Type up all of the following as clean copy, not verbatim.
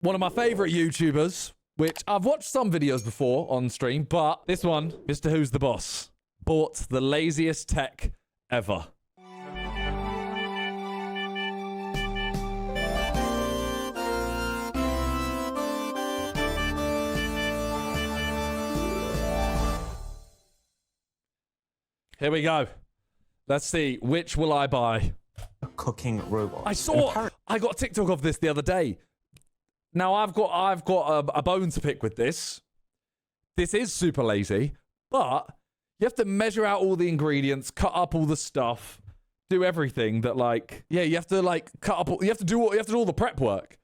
one of my favorite YouTubers, which I've watched some videos before on stream, but this one, Mr. Who's the Boss, bought the laziest tech ever. Here we go. Let's see, which will I buy? A cooking robot. I got a TikTok of this the other day. Now I've got a bone to pick with this. This is super lazy, but you have to measure out all the ingredients, cut up all the stuff, do everything that like, yeah, you have to like cut up, you have to do all the prep work.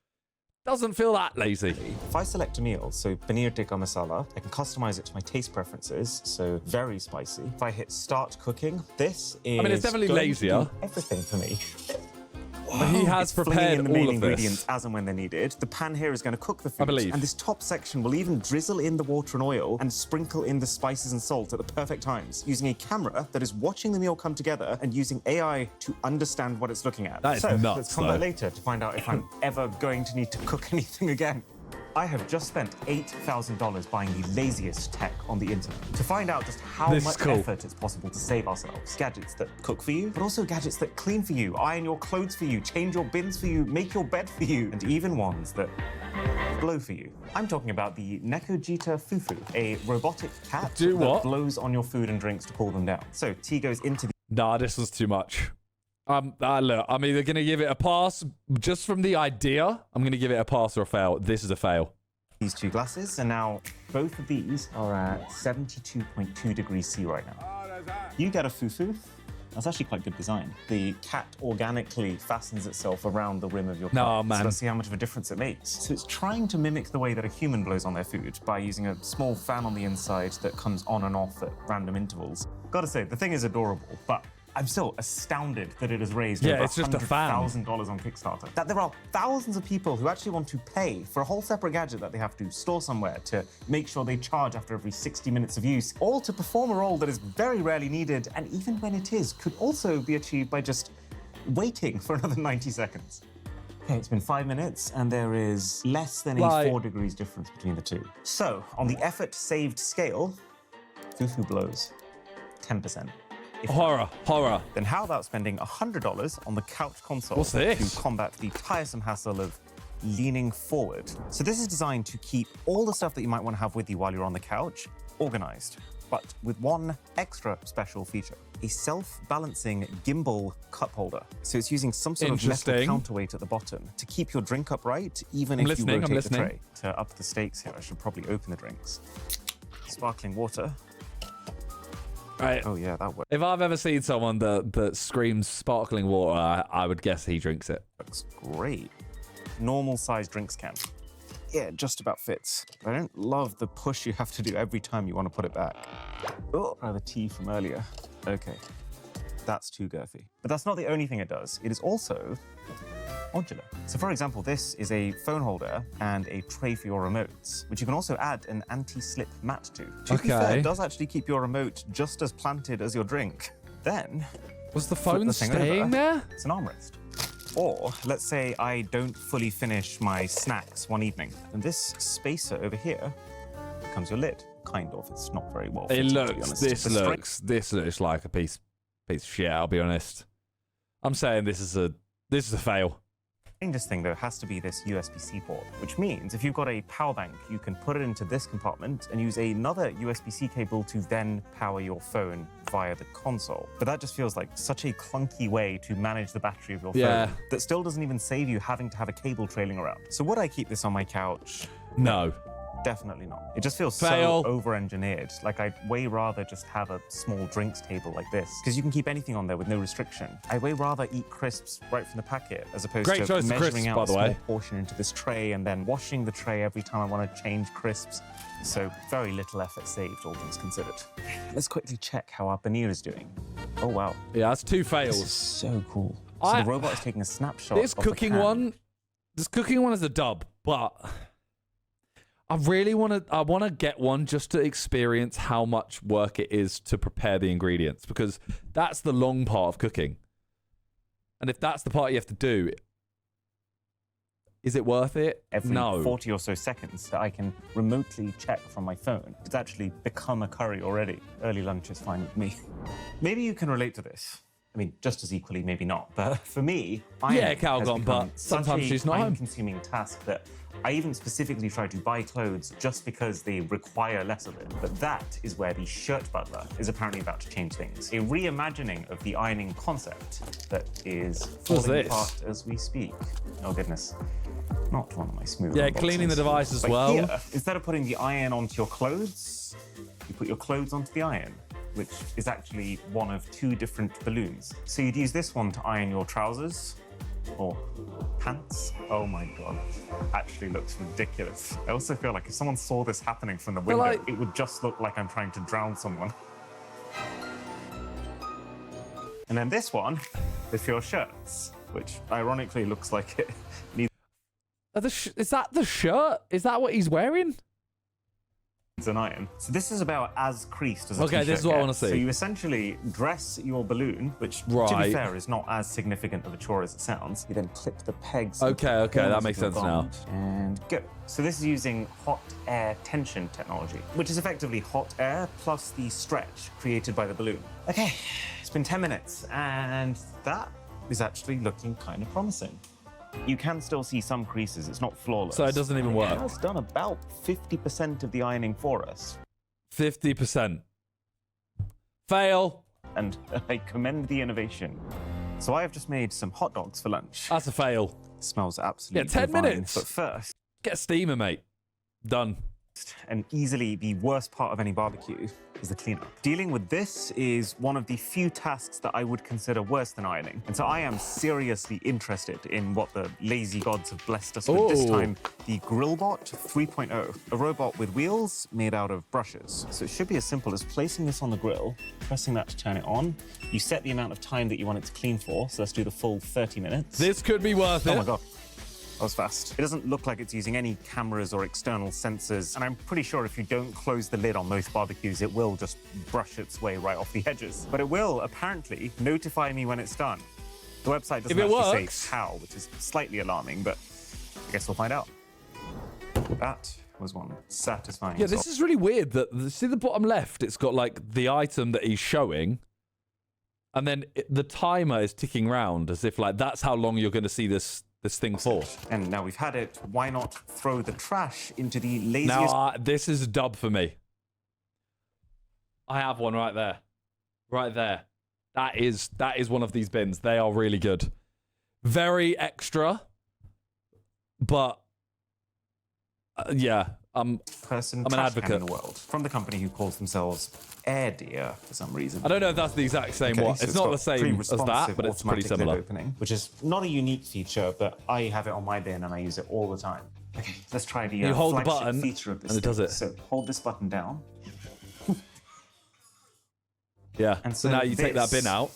Doesn't feel that lazy. If I select a meal, so paneer tikka masala, I can customize it to my taste preferences, so very spicy. If I hit start cooking, this is... I mean, it's definitely lazier. Everything for me. But he has prepared in the all main of ingredients this. as and when they're needed. The pan here is going to cook the food. I believe. And this top section will even drizzle in the water and oil and sprinkle in the spices and salt at the perfect times, using a camera that is watching the meal come together and using AI to understand what it's looking at. That is so nuts, let's come back later to find out if I'm ever going to need to cook anything again. I have just spent $8,000 buying the laziest tech on the internet to find out just how much effort it's possible to save ourselves. Gadgets that cook for you, but also gadgets that clean for you, iron your clothes for you, change your bins for you, make your bed for you, and even ones that blow for you. I'm talking about the Nekojita Fufu, a robotic cat that blows on your food and drinks to cool them down. So T goes into the... Nah, this was too much. Look, I'm either going to give it a pass just from the idea. I'm going to give it a pass or a fail. This is a fail. These two glasses, and now both of these are at 72.2 degrees C right now. You get a fufu. That's actually quite good design. The cat organically fastens itself around the rim of your cup. No, man. So let's see how much of a difference it makes. So it's trying to mimic the way that a human blows on their food by using a small fan on the inside that comes on and off at random intervals. Gotta say, the thing is adorable, but I'm still astounded that it has raised over $100,000 on Kickstarter. That there are thousands of people who actually want to pay for a whole separate gadget that they have to store somewhere to make sure they charge after every 60 minutes of use, all to perform a role that is very rarely needed, and even when it is, could also be achieved by just waiting for another 90 seconds. Okay, it's been 5 minutes, and there is less than a 4 degrees difference between the two. So, on the effort saved scale, Fufu blows 10%. Horror. Then how about spending $100 on the couch console to combat the tiresome hassle of leaning forward? So this is designed to keep all the stuff that you might want to have with you while you're on the couch organized, but with one extra special feature: a self-balancing gimbal cup holder. So it's using some sort of metal counterweight at the bottom to keep your drink upright, even if you rotate the tray. To up the stakes here, I should probably open the drinks. Sparkling water. Right. Oh yeah, that works. If I've ever seen someone that screams sparkling water, I would guess he drinks it. Looks great. Normal size drinks can. Yeah, it just about fits. But I don't love the push you have to do every time you want to put it back. Oh, try the tea from earlier. Okay, that's too girthy. But that's not the only thing it does. It is also modular. So for example, this is a phone holder and a tray for your remotes, which you can also add an anti-slip mat to. To be fair, it does actually keep your remote just as planted as your drink. Then... Was the phone staying there? It's an armrest. Or, let's say I don't fully finish my snacks one evening, and this spacer over here becomes your lid. Kind of. It's not very well fitted, to be honest. This looks like a piece of shit, I'll be honest. I'm saying this is a fail. The strangest thing, though, has to be this USB-C port, which means if you've got a power bank, you can put it into this compartment and use another USB-C cable to then power your phone via the console. But that just feels like such a clunky way to manage the battery of your phone that still doesn't even save you having to have a cable trailing around. So would I keep this on my couch? No. Definitely not. It just feels so over-engineered. Like, I'd way rather just have a small drinks table like this, because you can keep anything on there with no restriction. I'd way rather eat crisps right from the packet, as opposed to measuring out a small portion into this tray and then washing the tray every time I want to change crisps. So very little effort saved, all things considered. Let's quickly check how our paneer is doing. Oh, wow. Yeah, that's 2 fails. This is so cool. So the robot is taking a snapshot This cooking one is a dub, but... I really want to get one just to experience how much work it is to prepare the ingredients, because that's the long part of cooking. And if that's the part you have to do, Is it worth it? Every No. 40 or so seconds that I can remotely check from my phone. It's actually become a curry already. Early lunch is fine with me. Maybe you can relate to this. I mean, just as equally, maybe not. But for me, Yeah, ironing Calgon, has become but sometimes such she's a not home. time-consuming task that I even specifically try to buy clothes just because they require less of it. But that is where the shirt butler is apparently about to change things. A reimagining of the ironing concept that is falling this? apart as we speak. Oh, goodness. Not one of my smooth Yeah, unboxings. cleaning the device as But well. Here, instead of putting the iron onto your clothes, you put your clothes onto the iron, which is actually one of 2 different balloons. So you'd use this one to iron your trousers or pants. Oh my God, actually looks ridiculous. I also feel like if someone saw this happening from the window, like- it would just look like I'm trying to drown someone. And then this one is for your shirts, which ironically looks like it needs Is that the shirt? Is that what he's wearing? an iron. So this is about as creased as a Okay, t-shirt this is what I wanna gets. see. So you essentially dress your balloon, which to be Right. fair is not as significant of a chore as it sounds. You then clip the pegs. Okay, into the okay, that corners makes of your sense now. garment And go. So this is using hot air tension technology, which is effectively hot air plus the stretch created by the balloon. Okay, it's been 10 minutes and that is actually looking kind of promising. You can still see some creases, it's not flawless. So it doesn't even work. It has done about 50% of the ironing for us. 50%. Fail. And I commend the innovation. So I have just made some hot dogs for lunch. That's a fail. Smells absolutely 10 divine. minutes. But first, Get a steamer, mate. Done. and easily the worst part of any barbecue, is the cleanup. Dealing with this is one of the few tasks that I would consider worse than ironing. And so I am seriously interested in what the lazy gods have blessed us with this Ooh. time, the Grillbot 3.0, a robot with wheels made out of brushes. So it should be as simple as placing this on the grill, pressing that to turn it on. You set the amount of time that you want it to clean for, so let's do the full 30 minutes. This could be worth it. Oh my God. That was fast. It doesn't look like it's using any cameras or external sensors, and I'm pretty sure if you don't close the lid on most barbecues, it will just brush its way right off the edges. But it will, apparently, notify me when it's done. The website doesn't If it actually works. say how, which is slightly alarming, but I guess we'll find out. That was one satisfying Yeah, this result. is really weird that, see the bottom left, it's got like the item that he's showing, and then the timer is ticking round as if like that's how long you're going to see this thing for. And now we've had it, why not throw the trash into the laziest... Now, this is a dub for me. I have one right there. Right there. That is one of these bins. They are really good. Very extra, but yeah, person I'm an trash can advocate. in the world. From the company who calls themselves Air Deer for some reason. I don't know if that's the exact same Okay, one. so it's not got the same as pre-responsive that, but it's pretty automatic lid similar. Opening, which is not a unique feature, but I have it on my bin and I use it all the time. Okay, let's try the You hold the flagship button feature of this and it does thing. it. So hold this button down. Yeah. And So now you take that this bin out.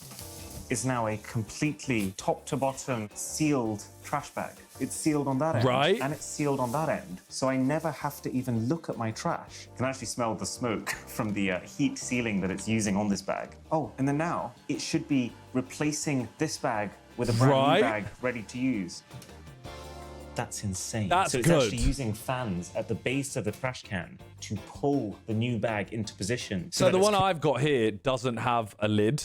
is now a completely top to bottom sealed trash bag. It's sealed on that end. Right. And it's sealed on that end. So I never have to even look at my trash. I can actually smell the smoke from the heat sealing that it's using on this bag. Oh, and then now it should be replacing this bag with a brand Right. new bag ready to use. That's insane. That's so it's good. actually using fans at the base of the trash can to pull the new bag into position. So that the it's one I've got here doesn't have a lid,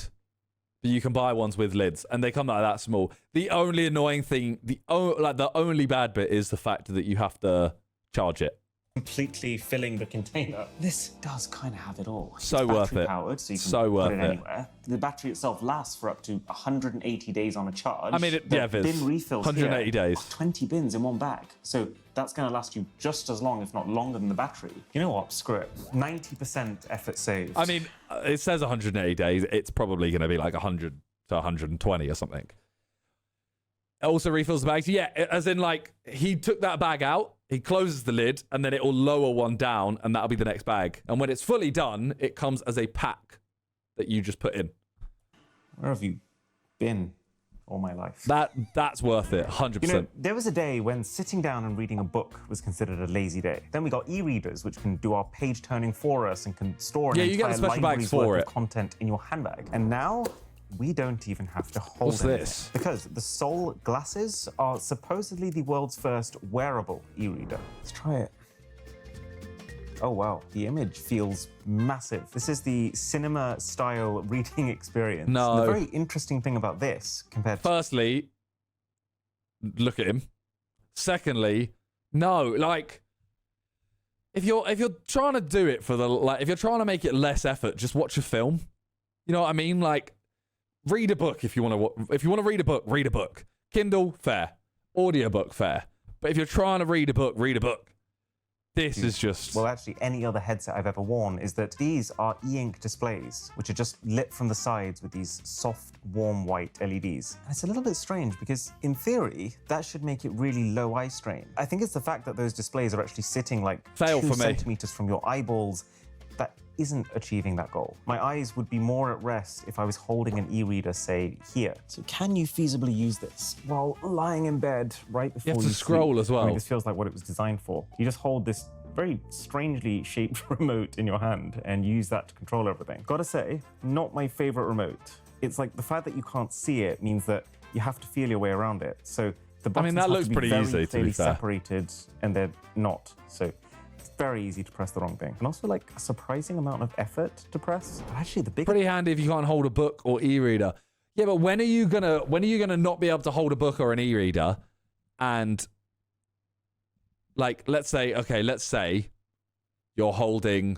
but you can buy ones with lids, and they come like that small. The only annoying thing, the only bad bit is the fact that you have to charge it. completely filling the container. This does kind of have it all. So It's worth battery it. powered, so you can So put worth it it. anywhere. The battery itself lasts for up to 180 days on a charge. I mean, The Viz, bin refills 180 here days. are 20 bins in one bag. So that's going to last you just as long, if not longer than the battery. You know what? Screw it. 90% effort saved. I mean, it says 180 days. It's probably going to be like 100 to 120 or something. It also refills the bags. Yeah, as in like he took that bag out, he closes the lid, and then it will lower one down, and that'll be the next bag. And when it's fully done, it comes as a pack that you just put in. Where have you been all my life? That's worth it, 100%. You know, there was a day when sitting down and reading a book was considered a lazy day. Then we got e-readers, which can do our page turning for us and can store an Yeah, you get the entire special bags library's for worth it. of content in your handbag. And now we don't even have to hold What's anything. this? Because the Sol glasses are supposedly the world's first wearable e-reader. Let's try it. Oh wow, the image feels massive. This is the cinema-style reading experience. No. And the very interesting thing about this compared to... Firstly, look at him. Secondly, no, like if you're trying to do it for the if you're trying to make it less effort, just watch a film. You know what I mean? Like read a book if you want to read a book, read a book. Kindle, fair. Audiobook, fair. But if you're trying to read a book, read a book. This is just... Well, actually, any other headset I've ever worn is that these are e-ink displays, which are just lit from the sides with these soft, warm white LEDs. And it's a little bit strange because, in theory, that should make it really low eye strain. I think it's the fact that those displays are actually sitting like 2 centimeters from your eyeballs that isn't achieving that goal. My eyes would be more at rest if I was holding an e-reader, say, here. So can you feasibly use this while lying in bed right before you have to scroll sleep? as well. I mean, this feels like what it was designed for. You just hold this very strangely shaped remote in your hand and use that to control everything. Gotta say, not my favorite remote. It's like the fact that you can't see it means that you have to feel your way around it. So the buttons that looks have to be pretty very easy, to be clearly fair. separated, and they're not. So it's very easy to press the wrong thing. And also like a surprising amount of effort to press. But actually the big... Pretty handy if you can't hold a book or e-reader. Yeah, but when are you gonna not be able to hold a book or an e-reader? And like, let's say you're holding...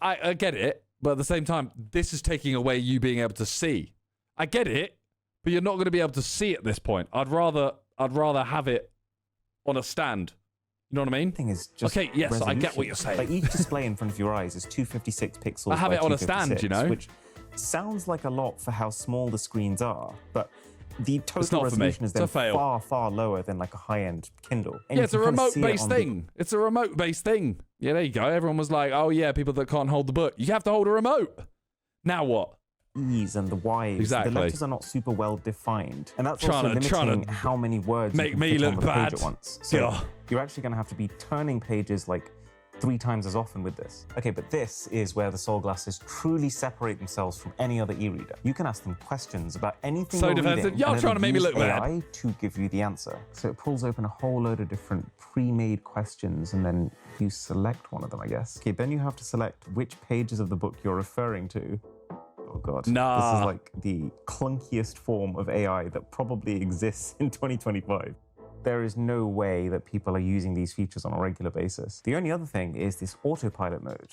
I get it, but at the same time, this is taking away you being able to see. I get it, but you're not going to be able to see at this point. I'd rather have it on a stand. You know what I mean? Thing is just okay, yes, I get what resolution. you're saying. Like each display in front of your eyes is 256 pixels. I have by it on a stand, 256, you know? which sounds like a lot for how small the screens are, but the total not for me. resolution is It's a then fail. far, far lower than like a high-end Kindle. And Yeah, you it's a can kind of see it remote-based on thing. It's a remote-based thing. Yeah, there you go. Everyone was like, oh, yeah, people that can't hold the book. You have to hold a remote. Now what? E's and the Y's. Exactly. The letters are not super well defined. And that's also Trying limiting to how many words make you can me fit look on the bad. page at once. So Yeah. you're actually going to have to be turning pages like 3 times as often with this. Okay, but this is where the Sol glasses truly separate themselves from any other e-reader. You can ask them questions about anything So you're defensive. reading, Y'all and trying to make me use look bad. AI to give you the answer. So it pulls open a whole load of different pre-made questions, and then you select one of them, I guess. Okay, then you have to select which pages of the book you're referring to. Oh God. Nah. This is like the clunkiest form of AI that probably exists in 2025. There is no way that people are using these features on a regular basis. The only other thing is this autopilot mode.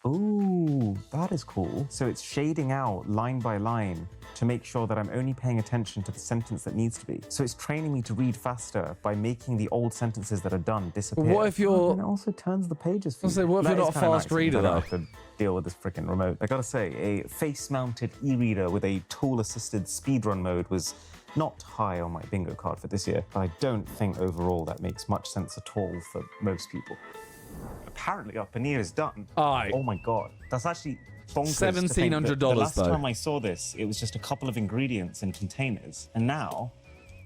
Ooh, that is cool. So it's shading out line by line to make sure that I'm only paying attention to the sentence that needs to be. So it's training me to read faster by making the old sentences that are done disappear. What if you're... And it also turns the pages for you. say, what if That you're is not a kinda fast nice, reader, because I though? don't have to deal with this freaking remote. I gotta say, a face-mounted e-reader with a tool-assisted speedrun mode was not high on my bingo card for this year, but I don't think overall that makes much sense at all for most people. Apparently our paneer is done. Aye. Oh my God, that's actually bonkers. to think that $1,700 the last though. time I saw this, it was just a couple of ingredients in containers, and now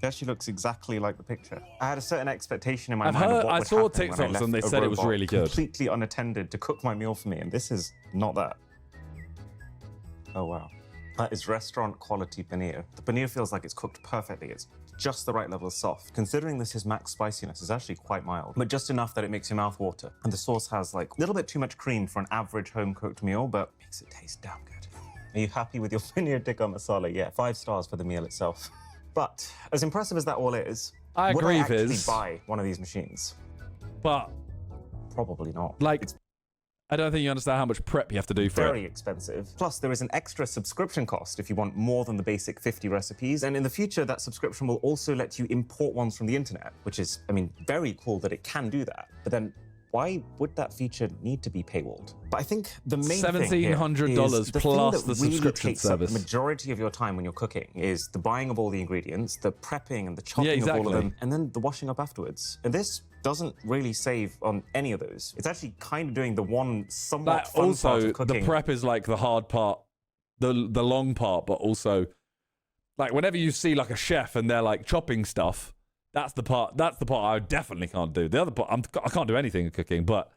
it actually looks exactly like the picture. I had a certain expectation in my mind of what I would saw happen when I TikToks left and they a said it was robot really good. completely unattended to cook my meal for me, and this is not that. Oh wow. That is restaurant quality paneer. The paneer feels like it's cooked perfectly. It's just the right level of soft. Considering this is max spiciness, it's actually quite mild, but just enough that it makes your mouth water. And the sauce has like a little bit too much cream for an average home-cooked meal, but makes it taste damn good. Are you happy with your paneer tikka masala? Yeah, 5 stars for the meal itself. But as impressive as that all is, I would agree, I actually Viz. buy one of these machines? But, Probably not. like, I don't think you understand how much prep you have to do for Very it. expensive. Plus, there is an extra subscription cost if you want more than the basic 50 recipes. And in the future, that subscription will also let you import ones from the internet, which is, I mean, very cool that it can do that. But then why would that feature need to be paywalled? But I think the main thing here $1,700 is the plus thing that the really subscription takes up service. the majority of your time when you're cooking is the buying of all the ingredients, the prepping and the chopping of all exactly. of them, and then the washing up afterwards. And this doesn't really save on any of those. It's actually kind of doing the one somewhat Like, fun part also, of the cooking. prep is like the hard part, the long part, but also, like, whenever you see like a chef and they're like chopping stuff, that's the part I definitely can't do. The other part, I can't do anything in cooking, but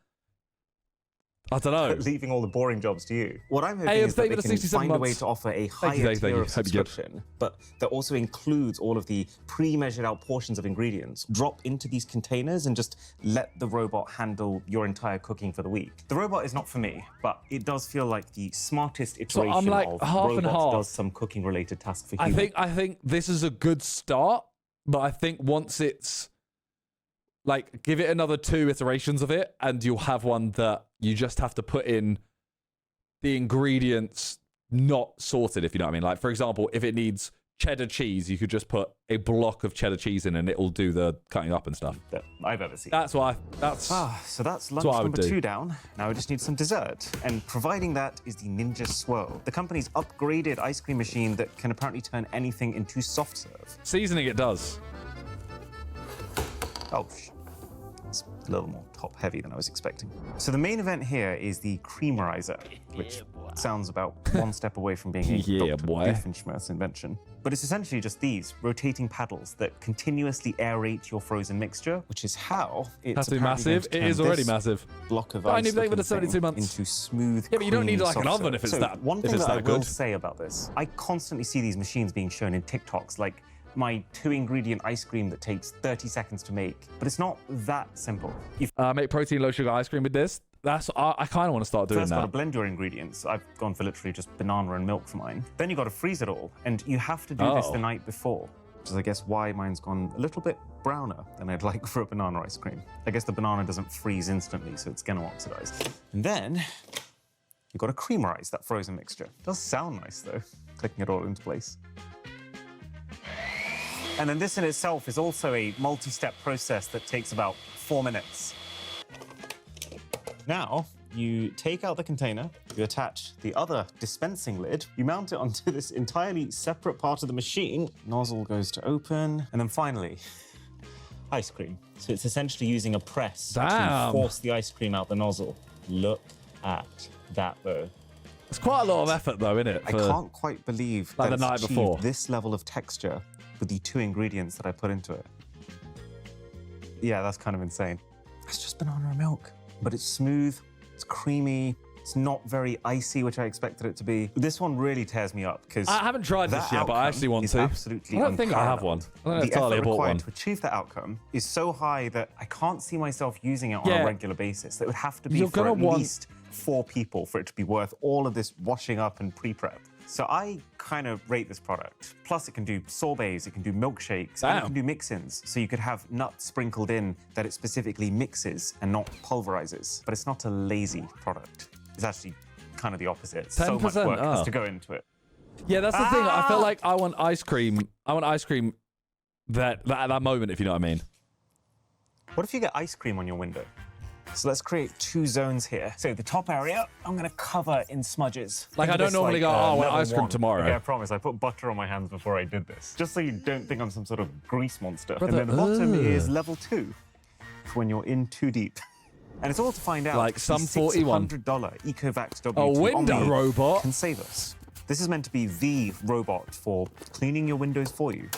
I don't know. leaving all the boring jobs to you. What I'm hoping Hey, is that they David, can 67 find a way months. to offer a higher Thank tier you. of Hope you're good. subscription, but that also includes all of the pre-measured out portions of ingredients, drop into these containers and just let the robot handle your entire cooking for the week. The robot is not for me, but it does feel like the smartest iteration I'm like of half and robot half. does some cooking related task for humans. I think this is a good start, but I think once it's like, give it another 2 iterations of it, and you'll have one that you just have to put in the ingredients not sorted, if you know what I mean. Like, for example, if it needs cheddar cheese, you could just put a block of cheddar cheese in and it'll do the cutting up and stuff. That I've ever seen. So that's lunch what I would number do. 2 down. Now we just need some dessert. And providing that is the Ninja Swirl, the company's upgraded ice cream machine that can apparently turn anything into soft serve. Seasoning it does. Oh, it's a little more top heavy than I was expecting. So the main event here is the creamerizer, which sounds about one step away from being a Dr. Doofenshmirtz invention. But it's essentially just these rotating paddles that continuously aerate your frozen mixture, which is how it's Has to be massive. It is already massive. Block of I ice need to leave it at 72 months. into smooth. Yeah, but you don't need creamy like an soft oven serve. if it's So that. One if thing it's that I that will good. say about this, I constantly see these machines being shown in TikToks, like my 2-ingredient ice cream that takes 30 seconds to make, but it's not that simple. You've Make protein low sugar ice cream with this. I kind of want to start doing first got to that. blend your ingredients. I've gone for literally just banana and milk for mine. Then you got to freeze it all, and you have to do this the night before, which is, I guess, why mine's gone a little bit browner than I'd like for a banana ice cream. I guess the banana doesn't freeze instantly, so it's gonna oxidize. And then you've got to creamerize that frozen mixture. It does sound nice though, clicking it all into place. And then this in itself is also a multi-step process that takes about 4 minutes. Now, you take out the container, you attach the other dispensing lid, you mount it onto this entirely separate part of the machine, nozzle goes to open, and then finally, ice cream. So it's essentially using a press to force the ice cream out the nozzle. Look at that though. It's quite a lot of effort though, isn't it? I can't quite believe like that the night it's before. achieved this level of texture with the 2 ingredients that I put into it. Yeah, that's kind of insane. It's just banana and milk, but it's smooth, it's creamy, it's not very icy, which I expected it to be. This one really tears me up because I haven't tried this yet, but I actually want to. Absolutely I don't think I have one. I don't know if Talia bought one. to achieve that outcome is so high that I can't see myself using it on a regular basis. It would have to be for at least 4 people for it to be worth all of this washing up and pre-prep. So I kind of rate this product. Plus, it can do sorbets, it can do milkshakes, and it can do mix-ins. So you could have nuts sprinkled in that it specifically mixes and not pulverizes. But it's not a lazy product. It's actually kind of the opposite. So much work has to go into it. Yeah, that's the thing. I feel like I want ice cream. I want ice cream at that moment, if you know what I mean. What if you get ice cream on your window? So let's create 2 zones here. So the top area, I'm gonna cover in smudges. Like, I don't normally go, oh, I want ice cream tomorrow. Yeah, I promise. I put butter on my hands before I did this. Just so you don't think I'm some sort of grease monster. And then the bottom is level 2, for when you're in too deep. And it's all to find out. Like some 41. $600 Ecovacs W2 A window Omni robot can save us. This is meant to be the robot for cleaning your windows for you.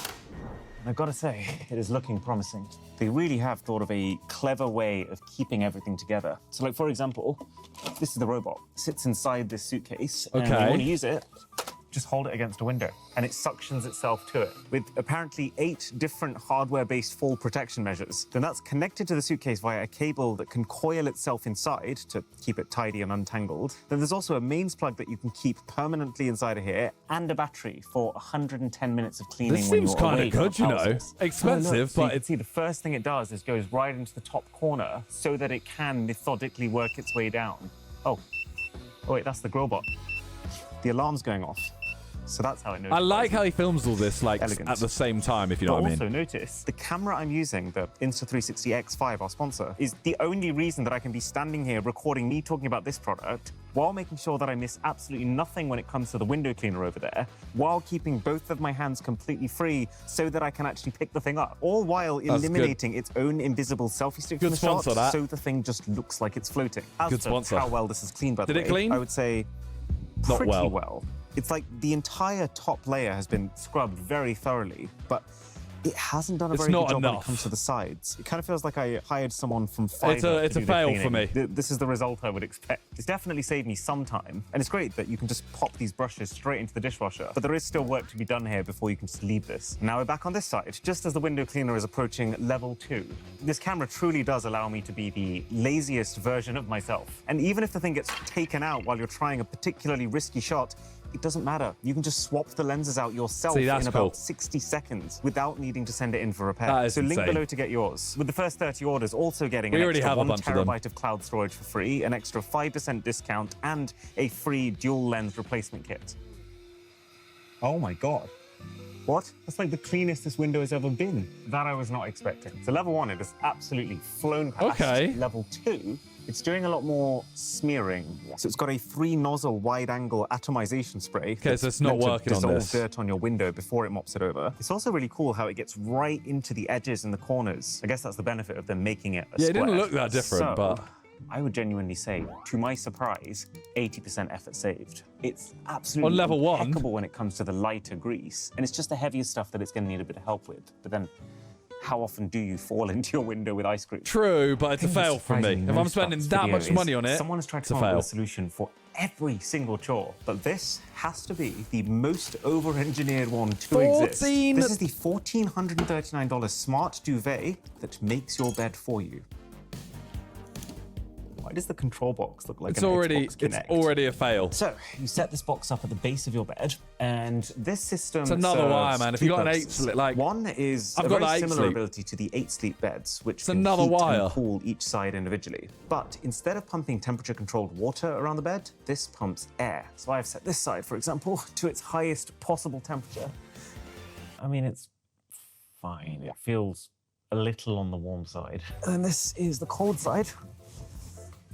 And I've got to say, it is looking promising. They really have thought of a clever way of keeping everything together. So, like, for example, this is the robot. It sits inside this suitcase. And when you want to use it, just hold it against a window and it suctions itself to it with apparently 8 different hardware-based fall protection measures. Then that's connected to the suitcase via a cable that can coil itself inside to keep it tidy and untangled. Then there's also a mains plug that you can keep permanently inside of here and a battery for 110 minutes of cleaning. This seems kind of good, you know. Expensive, but but it's... See, the first thing it does is goes right into the top corner so that it can methodically work its way down. Oh wait, that's the Grillbot. The alarm's going off. So that's how it knows. I like how he films all this like at the same time, if you know what I mean. Also notice, the camera I'm using, the Insta360 X5, our sponsor, is the only reason that I can be standing here recording me talking about this product while making sure that I miss absolutely nothing when it comes to the window cleaner over there, while keeping both of my hands completely free so that I can actually pick the thing up, all while eliminating its own invisible selfie stick from the shot, so the thing just looks like it's floating. As to how well this is cleaned, by the way, it clean? I would say pretty well. It's like the entire top layer has been scrubbed very thoroughly, but it hasn't done a It's very good not job when it enough. comes to the sides. It kind of feels like I hired someone from Fiverr. It's to a do the fail cleaning. for me. This is the result I would expect. It's definitely saved me some time, and it's great that you can just pop these brushes straight into the dishwasher. But there is still work to be done here before you can just leave this. Now we're back on this side, just as the window cleaner is approaching level 2. This camera truly does allow me to be the laziest version of myself. And even if the thing gets taken out while you're trying a particularly risky shot, it doesn't matter. You can just swap the lenses out yourself in that's about cool. 60 seconds without needing to send it in for repair. That is so link insane. below to get yours. With the first 30 orders also getting We an already extra have a 1 bunch of them. terabyte of cloud storage for free, an extra 5% discount, and a free dual lens replacement kit. Oh my God. What? That's like the cleanest this window has ever been. That I was not expecting. So level 1, it has absolutely flown past. Okay. Level 2, it's doing a lot more smearing. So it's got a 3-nozzle wide-angle atomization spray. Okay, so it's not working on dissolve this. dirt on your window before it mops it over. It's also really cool how it gets right into the edges and the corners. I guess that's the benefit of them making it a Yeah, it square. didn't look that different, So, but... I would genuinely say, to my surprise, 80% effort saved. It's absolutely On level 1? impeccable when it comes to the lighter grease, and it's just the heavier stuff that it's going to need a bit of help with. But then, how often do you fall into your window with ice cream? True, but it's a The thing fail that's for me. surprising If I'm most about spending this that video much is money on it, someone has tried it's to a come up fail. with a solution for every single chore, but this has to be the most over-engineered one to exist. 14. This is the $1,439 smart duvet that makes your bed for you. Why does the control box look like It's an already, Xbox it's Kinect? already a fail. So, you set this box up at the base of your bed, and this system It's another serves wire, man. If two you got an purposes. 8 like One is I've a got very the 8 similar sleep. ability to the 8-sleep beds, which It's can another heat wire. and cool each side individually. But instead of pumping temperature-controlled water around the bed, this pumps air. So I've set this side, for example, to its highest possible temperature. I mean, it's fine. It feels a little on the warm side. And then this is the cold side.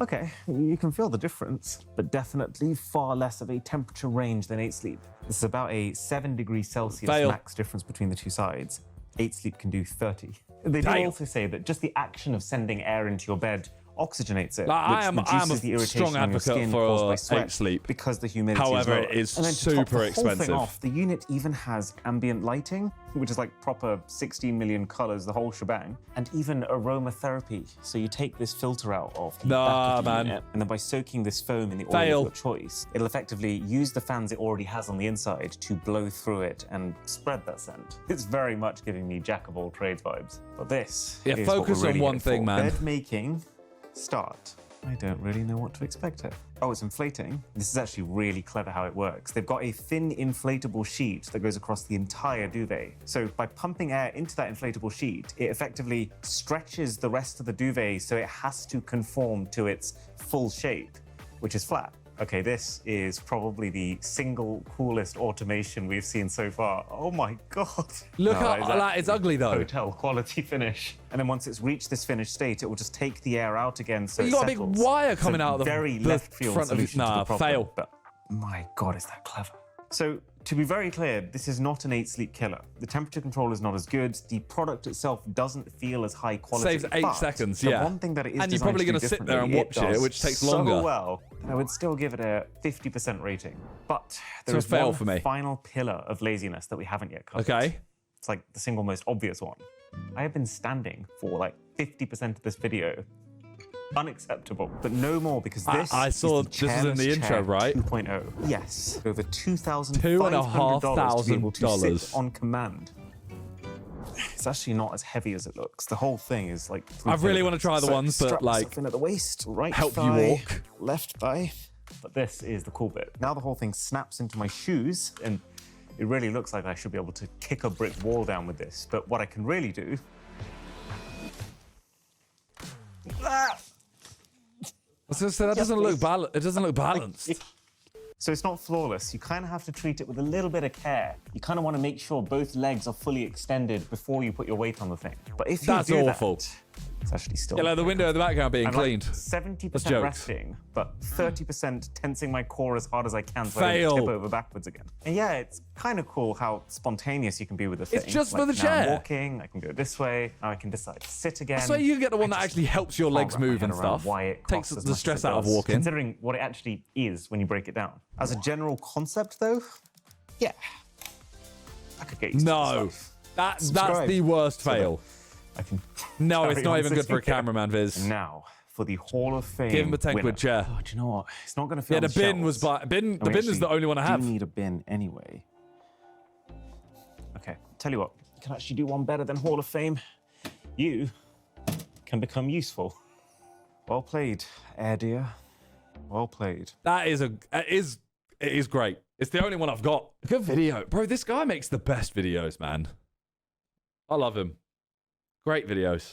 Okay, you can feel the difference, but definitely far less of a temperature range than 8-sleep. This is about a 7 degrees Celsius Fail. max difference between the two sides. 8-sleep can do 30. They do Damn. also say that just the action of sending air into your bed oxygenates it, Like, which I am reduces a the irritation strong on your advocate skin for caused by sweat 8-sleep. because the humidity However, is lower. it is And then to top super the whole expensive. thing off, the unit even has ambient lighting, which is like proper 16 million colors, the whole shebang, and even aromatherapy. So you take this filter out of the Nah, back of the man. unit, and then by soaking this foam in the oil Fail. of your choice, it'll effectively use the fans it already has on the inside to blow through it and spread that scent. It's very much giving me jack of all trades vibes. But this Yeah, is focus what we're on really one here thing, for. man. Bed making, start. I don't really know what to expect here. Oh, it's inflating. This is actually really clever how it works. They've got a thin inflatable sheet that goes across the entire duvet. So by pumping air into that inflatable sheet, it effectively stretches the rest of the duvet so it has to conform to its full shape, which is flat. Okay, this is probably the single coolest automation we've seen so far. Oh my God. Look No, how that is like, it's ugly though. hotel quality finish. And then once it's reached this finished state, it will just take the air out again so You it got a big settles. wire So coming out of the very the left field front of it. solution to Nah, the problem. fail. But my God, is that clever. So to be very clear, this is not an 8-sleep killer. The temperature control is not as good. The product itself doesn't feel as high quality. Saves 8 but seconds, the yeah. one thing that it is And you're designed probably to do gonna sit there and differently, watch it, does which takes so longer. well, that I would still give it a 50% rating. But there So is fail one for me. final pillar of laziness that we haven't yet covered. Okay. It's like the single most obvious one. I have been standing for like 50% of this video. Unacceptable, but no more because this I saw is the this is in chairless the intro, chair right? 2.0. Yes, over $2,500 to be able to $2,500. sit on command. It's actually not as heavy as it looks. The whole thing is like. I really want to try the ones that strap like myself in at the waist, right help you thigh, walk. left thigh. But this is the cool bit. Now the whole thing snaps into my shoes, and it really looks like I should be able to kick a brick wall down with this. But what I can really do. I was gonna say that doesn't look it doesn't look balanced. So it's not flawless. You kind of have to treat it with a little bit of care. You kind of want to make sure both legs are fully extended before you put your weight on the thing. But if you That's do awful. that, it's actually still. Yeah, like the window in the background being I'm cleaned. like That's 70% jokes. resting, but 30% tensing my core as hard as I can so I Fail. don't tip over backwards again. And yeah, it's kind of cool how spontaneous you can be with the thing. It's just for the now chair. I'm walking, I can go this way, now I can decide to sit again. So you get the one that actually helps your legs Can't wrap my move head and around stuff. why it Takes costs as the much stress as it out of does, walking. Considering what it actually is when you break it down. As a general concept, though, yeah, I could get used to No. this stuff. That's subscribe. the worst So that fail. I can. No, it's carry not on even good for a sitting here. cameraman, Viz. Now for the Hall of Fame. Give him a 10 quid winner. chair. Oh, do you know what? It's not going to fit. Yeah, on the bin shelves. was by the bin We is the actually only one I do have. need a bin anyway. Okay, tell you what, you can actually do one better than Hall of Fame. You can become useful. Well played, Air Dear. Well played. That is it is great. It's the only one I've got. Good video. Bro, this guy makes the best videos, man. I love him. Great videos.